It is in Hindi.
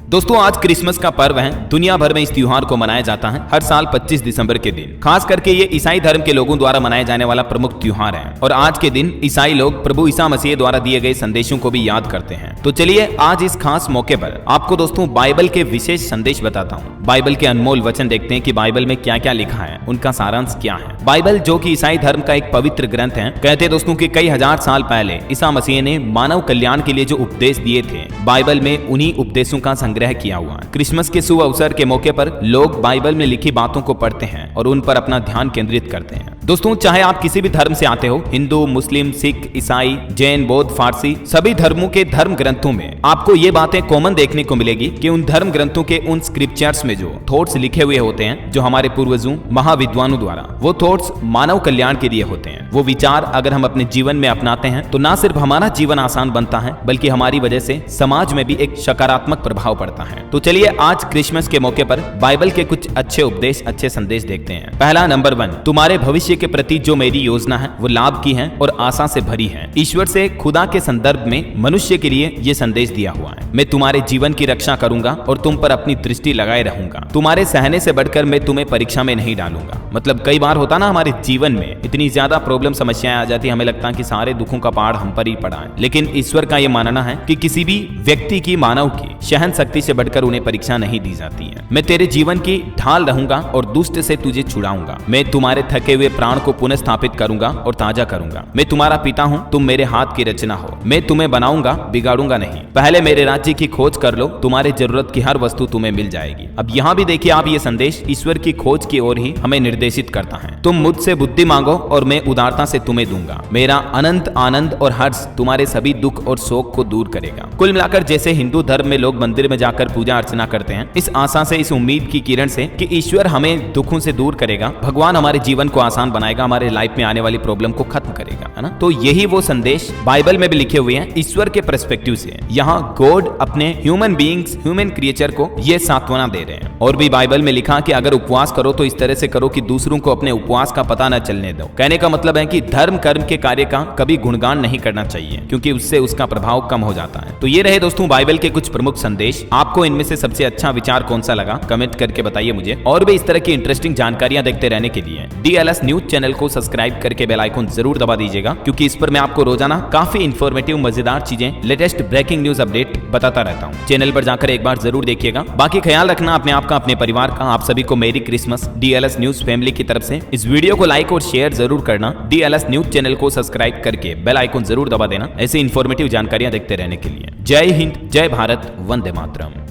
दोस्तों आज क्रिसमस का पर्व है। दुनिया भर में इस त्योहार को मनाया जाता है हर साल 25 दिसंबर के दिन। खास करके ये ईसाई धर्म के लोगों द्वारा मनाया जाने वाला प्रमुख त्योहार है और आज के दिन ईसाई लोग प्रभु ईसा मसीह द्वारा दिए गए संदेशों को भी याद करते हैं। तो चलिए आज इस खास मौके पर आपको दोस्तों बाइबल के विशेष संदेश बताता हूँ। बाइबल के अनमोल वचन देखते हैं कि बाइबल में क्या क्या लिखा है, उनका सारांश क्या है। बाइबल जो कि ईसाई धर्म का एक पवित्र ग्रंथ है, कहते दोस्तों कि कई हजार साल पहले ईसा मसीह ने मानव कल्याण के लिए जो उपदेश दिए थे, बाइबल में उन्हीं उपदेशों का संग्रह किया हुआ है। क्रिसमस के शुभ अवसर के मौके पर लोग बाइबल में लिखी बातों को पढ़ते हैं और उन पर अपना ध्यान केंद्रित करते हैं। दोस्तों चाहे आप किसी भी धर्म से आते हो, हिंदू, मुस्लिम, सिख, ईसाई, जैन, बौद्ध, फारसी, सभी धर्मों के धर्म ग्रंथों में आपको ये बातें कॉमन देखने को मिलेगी कि उन धर्म ग्रंथों के उन स्क्रिप्चर्स में जो थॉट्स लिखे हुए होते हैं, जो हमारे पूर्वजों महाविद्वानों द्वारा, वो थॉट्स मानव कल्याण के लिए होते हैं। वो विचार अगर हम अपने जीवन में अपनाते हैं तो ना सिर्फ हमारा जीवन आसान बनता है बल्कि हमारी वजह से समाज में भी एक सकारात्मक प्रभाव पड़ता है। तो चलिए आज क्रिसमस के मौके पर बाइबल के कुछ अच्छे उपदेश, अच्छे संदेश देखते हैं। पहला नंबर 1, तुम्हारे भविष्य के प्रति जो मेरी योजना है वो लाभ की है और आशा से भरी है। ईश्वर से खुदा के संदर्भ में मनुष्य के लिए ये संदेश दिया हुआ है। मैं तुम्हारे जीवन की रक्षा करूंगा और तुम पर अपनी दृष्टि लगाए रहूंगा। तुम्हारे सहने से बढ़कर मैं तुम्हें परीक्षा में नहीं डालूंगा। मतलब कई बार होता ना, हमारे जीवन में इतनी ज्यादा प्रॉब्लम, समस्याएं आ जाती है, हमें लगता है कि सारे दुखों का पहाड़ हम पर ही पड़ा है। लेकिन ईश्वर का यह मानना है कि किसी भी व्यक्ति की, मानव की सहन शक्ति से बढ़कर उन्हें परीक्षा नहीं दी जाती है। मैं तेरे जीवन की ढाल रहूंगा और दुष्ट से तुझे छुड़ाऊंगा। मैं तुम्हारे थके हुए प्राण को पुनः स्थापित करूंगा और ताजा करूंगा। मैं तुम्हारा पिता हूं, तुम मेरे हाथ की रचना हो। मैं तुम्हें बनाऊंगा, बिगाड़ूंगा नहीं। पहले मेरे राज्य की खोज कर लो, तुम्हारे जरूरत की हर वस्तु तुम्हें मिल जाएगी। अब यहाँ भी देखिए आप, ये संदेश ईश्वर की खोज की ओर ही हमें निर्देशित करता है। तुम मुझसे बुद्धि मांगो और मैं उदारता से तुम्हें दूंगा। मेरा अनंत आनंद और हर्ष तुम्हारे सभी दुख और शोक को दूर करेगा। कुल मिलाकर जैसे हिंदू धर्म में लोग मंदिर में जाकर पूजा अर्चना करते हैं, इस आशा से, इस उम्मीद की किरण से कि ईश्वर हमें दुखों से दूर करेगा, भगवान हमारे जीवन को आसान बनाएगा, हमारे लाइफ में आने वाली प्रॉब्लम को खत्म करेगा, है ना। तो यही वो संदेश बाइबल में भी लिखे हुए हैं ईश्वर के पर्सपेक्टिव से। यहाँ गॉड अपने ह्यूमन बीइंग्स, ह्यूमन क्रिएचर को ये सांत्वना दे रहे हैं। और भी बाइबल में लिखा कि अगर उपवास करो तो इस तरह से करो कि दूसरों को अपने उपवास का पता न चलने दो। कहने का मतलब है कि धर्म कर्म के कार्य का कभी गुणगान नहीं करना चाहिए, क्योंकि उससे उसका प्रभाव कम हो जाता है। तो ये रहे दोस्तों बाइबल के कुछ प्रमुख संदेश। आपको इनमें से सबसे अच्छा विचार कौन सा लगा, कमेंट करके बताइए मुझे। और भी इस तरह की इंटरेस्टिंग जानकारियां देखते रहने के लिए DLS न्यूज चैनल को सब्सक्राइब करके बेल आइकन जरूर दबा दीजिएगा, क्योंकि इस पर मैं आपको रोजाना काफी इंफॉर्मेटिव, मजेदार चीजें, लेटेस्ट ब्रेकिंग न्यूज अपडेट बताता रहता हूँ। चैनल पर जाकर एक बार जरूर देखिएगा। बाकी ख्याल रखना अपने आप का, अपने परिवार का। आप सभी को मेरी क्रिसमस DLS न्यूज फैमिली की तरफ से। इस वीडियो को लाइक और शेयर जरूर करना। DLS न्यूज चैनल को सब्सक्राइब करके बेल आइकन जरूर दबा देना, ऐसी इंफॉर्मेटिव जानकारियां देखते रहने के लिए। जय हिंद, जय भारत, वंदे मातरम।